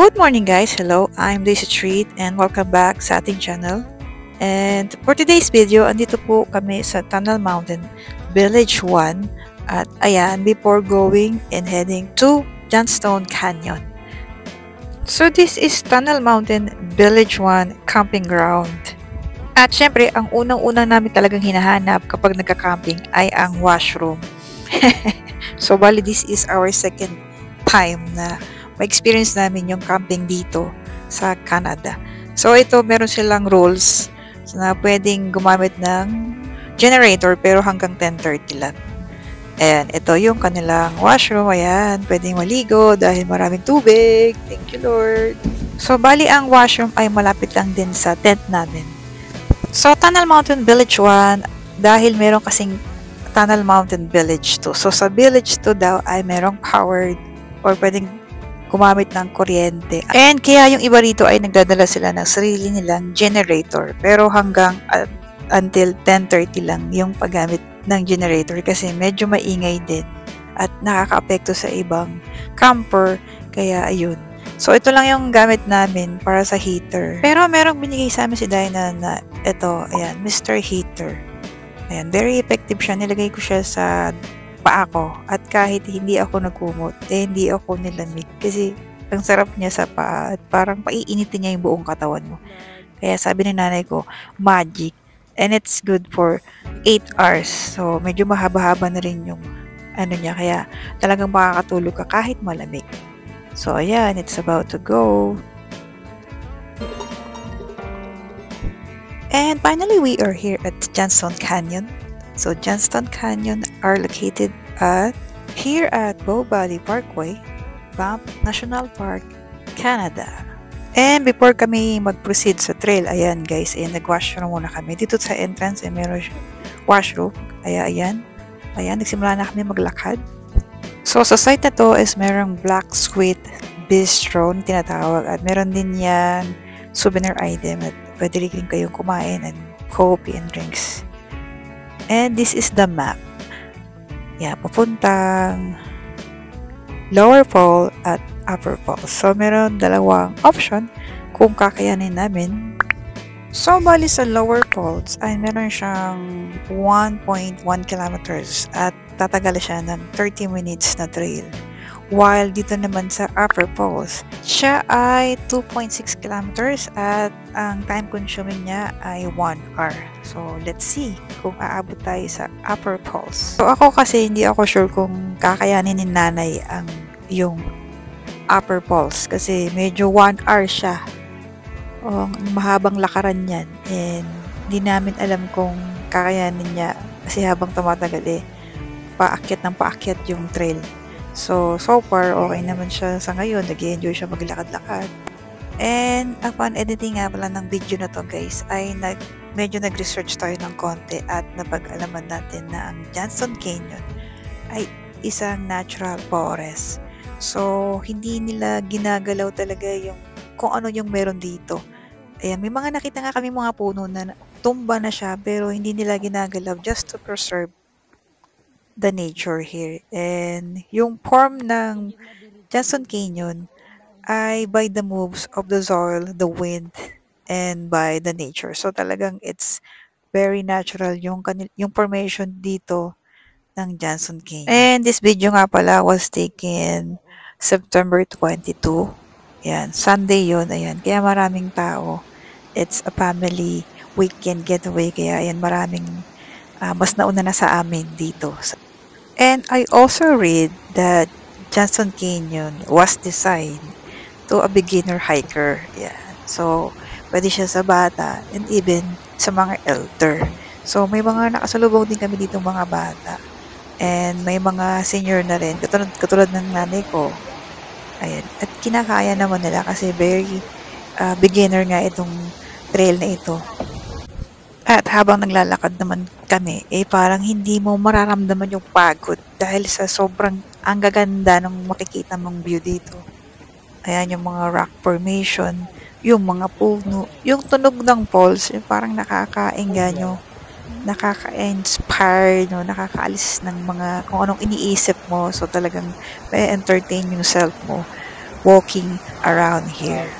Good morning guys! Hello, I'm Daisy Treat and welcome back sa ating channel. And for today's video, andito po kami sa Tunnel Mountain Village 1 at ayan, before going and heading to Johnstone Canyon. So this is Tunnel Mountain Village 1 camping ground. At syempre, ang unang-unang namin talagang hinahanap kapag nagka-camping ay ang washroom. So bali, this is our second time na ma-experience namin yung camping dito sa Canada. So ito, meron silang rules na pwedeng gumamit ng generator pero hanggang 10:30 lang. Ayan, ito yung kanilang washroom. Ayan, pwedeng maligo dahil maraming tubig. Thank you, Lord. So bali, ang washroom ay malapit lang din sa tent namin. So Tunnel Mountain Village 1, dahil meron kasing Tunnel Mountain Village 2. So sa Village 2 daw ay merong powered or pwedeng gumamit ng kuryente. And kaya yung iba rito ay nagdadala sila ng sarili nilang generator. Pero hanggang until 10:30 lang yung paggamit ng generator kasi medyo maingay din at nakaka-apekto sa ibang camper. Kaya ayun. So ito lang yung gamit namin para sa heater. Pero merong binigay sa amin si Dinah na ito, ayan, Mr. Heater. Ayan, very effective siya. Nilagay ko siya sa paa ko at kahit hindi ako nagkumot, hindi ako nilamig kasi ang sarap niya sa paa at parang paiinitin niya yung buong katawan mo. Kaya sabi ni nanay ko, magic, and it's good for 8 hours. So medyo mahaba-haba na rin yung ano niya, kaya talagang makakatulog ka kahit malamig. So ayan, it's about to go. And finally, we are here at Johnstone Canyon. So Johnstone Canyon are located here at Bow Valley Parkway, Banff National Park, Canada. And before kami mag-proceed sa trail, ayan guys, ayan, nag-washroom muna kami. Dito sa entrance, meron washroom. Ayan, nagsimula na kami maglakad. So sa site na to is merong Black Squid Bistro na tinatawag at meron din yan souvenir item at pwede rin kayong kumain and coffee and drinks. And this is the map. Yeah, papuntang Lower Fall at Upper Fall. So, meron dalawang option kung kakayanin namin. So, bali sa Lower Falls ay meron siyang 1.1 kilometers at tatagal siya ng 30 minutes na trail. While dito naman sa Upper Falls, siya ay 2.6 kilometers at ang time consuming niya ay 1 hour. So, let's see kung aabot tayo sa Upper Falls. So, ako kasi hindi ako sure kung kakayanin ni nanay yung Upper Falls kasi medyo 1 hour siya. Mahabang lakaran yan and hindi namin alam kung kakayanin niya kasi habang tumatagal paakyat ng paakyat yung trail. So far, okay naman siya sa ngayon. Nag-enjoy siya maglakad-lakad. And upon editing nga pala ng video na to guys, ay medyo nag-research tayo ng konti at napag-alaman natin na ang Johnstone Canyon ay isang natural forest. So, hindi nila ginagalaw talaga yung kung ano yung meron dito. Ayan, may mga nakita nga kami mga puno na tumba na siya pero hindi nila ginagalaw just to preserve the nature here. And yung form ng Johnstone Canyon ay by the moves of the soil, the wind, and by the nature. So talagang it's very natural yung formation dito ng Johnstone Canyon. And this video nga pala was taken September 22. Yan, Sunday yun. Ayan, kaya maraming tao. It's a family weekend getaway. Kaya ayan, maraming mas nauna na sa amin dito. And I also read that Johnstone Canyon was designed to a beginner hiker. Yeah. So, pwede siya sa bata and even sa mga elder. So, may mga nakasalubong din kami dito mga bata. And may mga senior na rin. Katulad ng nanay ko. Ayan. At kinakaya naman nila kasi very beginner nga itong trail na ito. At habang naglalakad naman kami, parang hindi mo mararamdaman yung pagod dahil sa sobrang ang gaganda ng makikita mong view dito. Ayan yung mga rock formation, yung mga puno, yung tunog ng falls, parang nakakaengganyo, nakaka-inspire, no? Nakakaalis ng mga kung anong iniisip mo. So talagang may entertain yung self mo walking around here.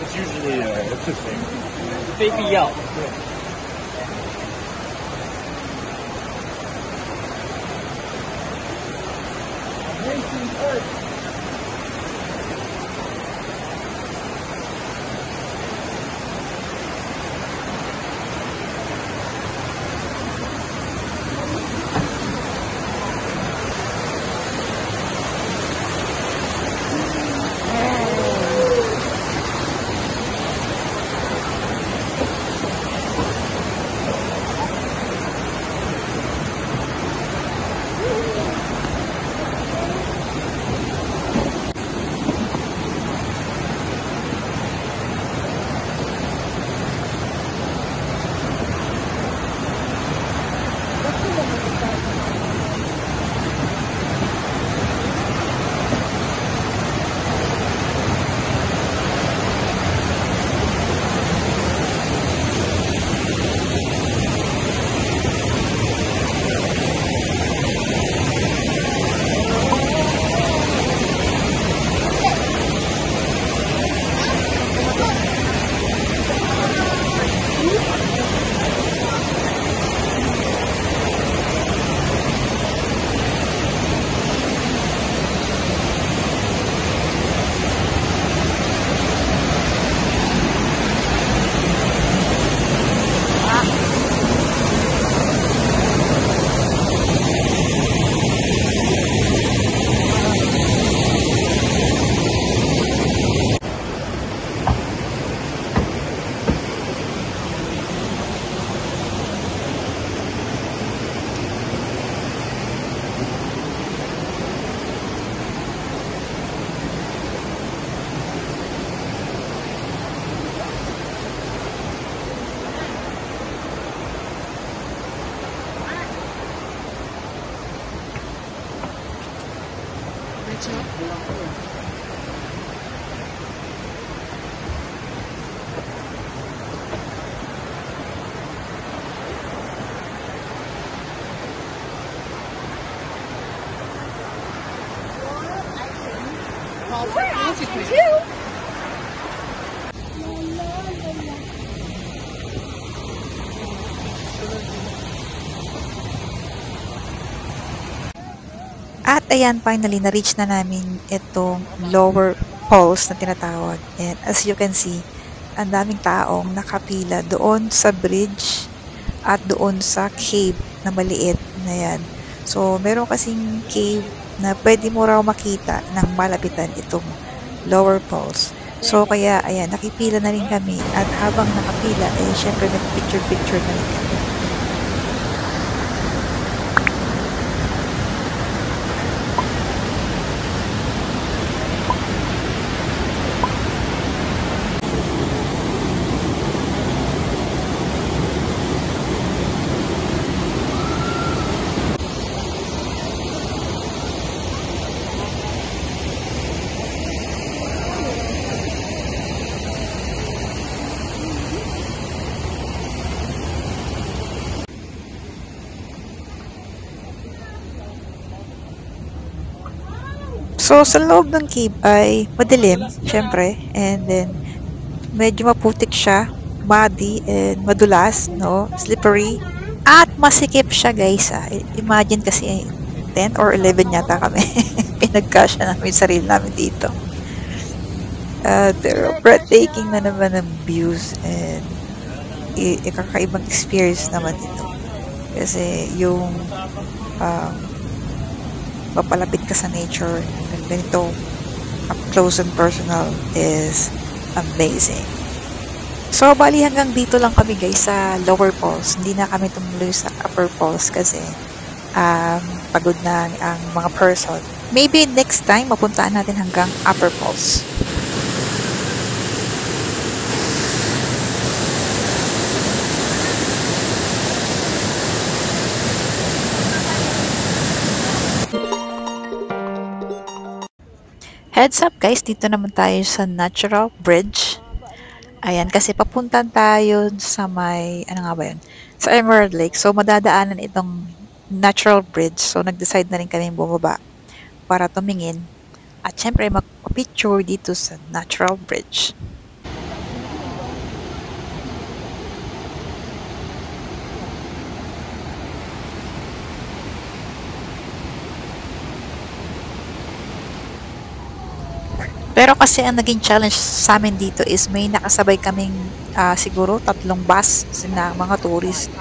It's usually it's the same. 非必要。At ayan, finally, na-reach na namin itong lower falls na tinatawag. And as you can see, ang daming taong nakapila doon sa bridge at doon sa cave na maliit na yan. So, meron kasing cave na pwede mo raw makita ng malapitan itong lower falls. So kaya ayan, nakipila na rin kami at habang nakapila eh syempre nag-picture-picture na rin kami. So, sa loob ng cave ay madilim, syempre, and then medyo maputik siya, muddy and madulas, no, slippery, at masikip siya guys. Imagine kasi 10 or 11 yata kami, pinagkasya namin sarili namin dito. Pero breathtaking na naman ang views and ikakaibang experience naman ito. Kasi yung papalapit ka sa nature ng ganito up close and personal is amazing. So, bali hanggang dito lang kami guys sa lower falls. Hindi na kami tumuloy sa upper falls kasi pagod na ang mga person. Maybe next time mapuntaan natin hanggang upper falls. Heads up guys, dito naman tayo sa Natural Bridge. Ayan, kasi papuntan tayo sa may, ano nga ba yun? Sa Emerald Lake. So, madadaanan itong Natural Bridge. So, nag-decide na rin kami bumaba para tumingin. At syempre, magpa-picture dito sa Natural Bridge. Pero kasi ang naging challenge sa amin dito is may nakasabay kaming siguro 3 bus na mga tourist.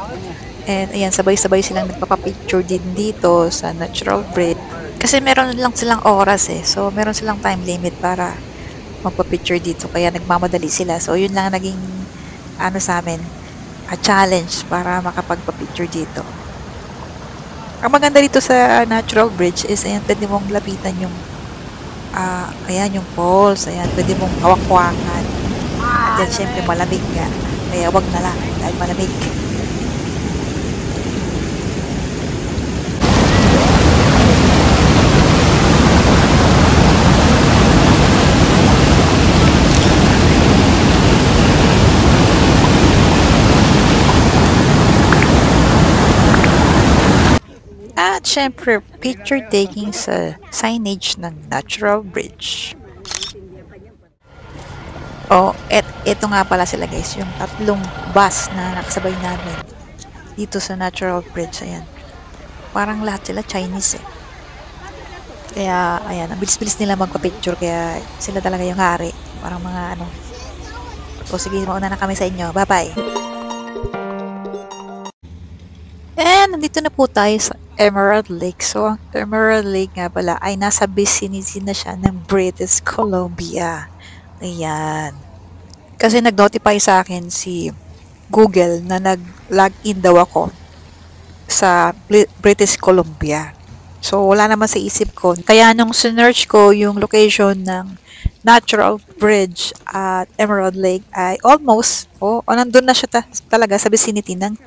And ayan, sabay-sabay silang nagpapapicture din dito sa Natural Bridge. Kasi meron lang silang oras eh. So, meron silang time limit para magpapicture dito. Kaya nagmamadali sila. So, yun lang naging ano sa amin, challenge para makapagpapicture dito. Ang maganda dito sa Natural Bridge is ayan, pwede mong lapitan yung ayan yung falls, ayan, pwede mong hawak-hawakan. At yan, syempre malamig nga. Kaya wag na lang, dahil malamig. At syempre, picture taking sa signage ng Natural Bridge. Oh, eto nga pala sila guys, yung 3 bus na nakasabay namin dito sa Natural Bridge. Ayan. Parang lahat sila Chinese eh. Kaya, ayan, ang bilis-bilis nila magpa-picture, kaya sila talaga yung hari. Parang mga ano. O sige, mauna na kami sa inyo. Bye-bye! And nandito na po tayo sa Emerald Lake. So, ang Emerald Lake nga pala ay nasa vicinity na siya ng British Columbia. Ayan. Kasi nag-notify sa akin si Google na nag-login daw ako sa British Columbia. So, wala naman sa isip ko. Kaya nung sinearch ko yung location ng Natural Bridge at Emerald Lake ay almost, nandun na siya talaga sa vicinity ng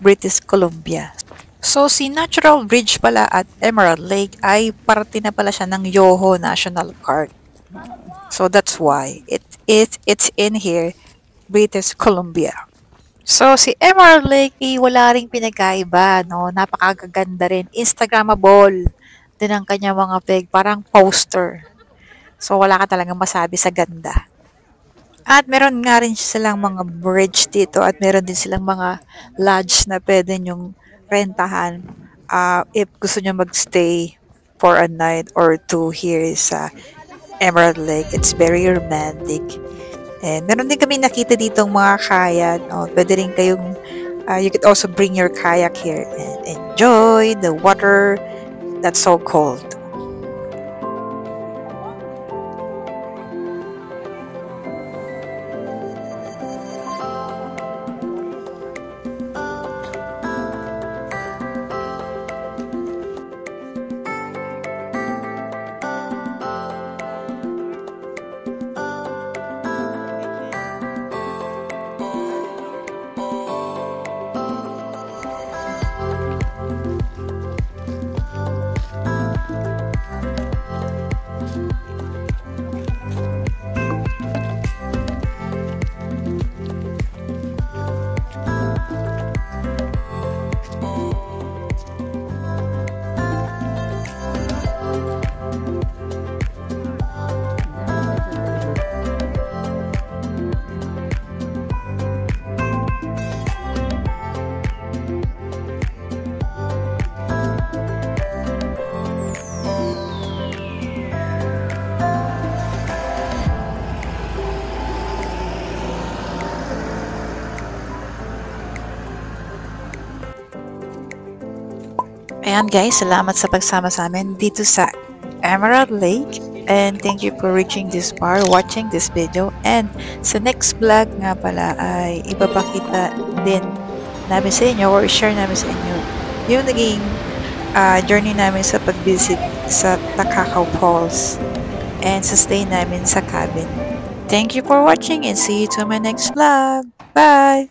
British Columbia. So, si Natural Bridge pala at Emerald Lake ay parte na pala siya ng Yoho National Park. So, that's why it's in here, British Columbia. So, si Emerald Lake, wala ring pinagkaiba, no? Napakaganda rin. Instagrammable din ang kanya mga peg, parang poster. So, wala ka talagang masabi sa ganda. At meron nga rin silang mga bridge dito at meron din silang mga lodge na pwede nyong rentahan if gusto nyo magstay for a night or 2 here sa Emerald Lake. It's very romantic. And meron din kami nakita ditong mga kayak. Pwede rin kayong, you could also bring your kayak here and enjoy the water that's so cold. Ayan guys, salamat sa pagsama sa amin dito sa Emerald Lake. And thank you for reaching this far, watching this video. And sa next vlog nga pala ay ipapakita din namin sa inyo or share namin sa inyo yung naging journey namin sa pag-visit sa Takakaw Falls and sa stay namin sa cabin. Thank you for watching and see you to my next vlog. Bye!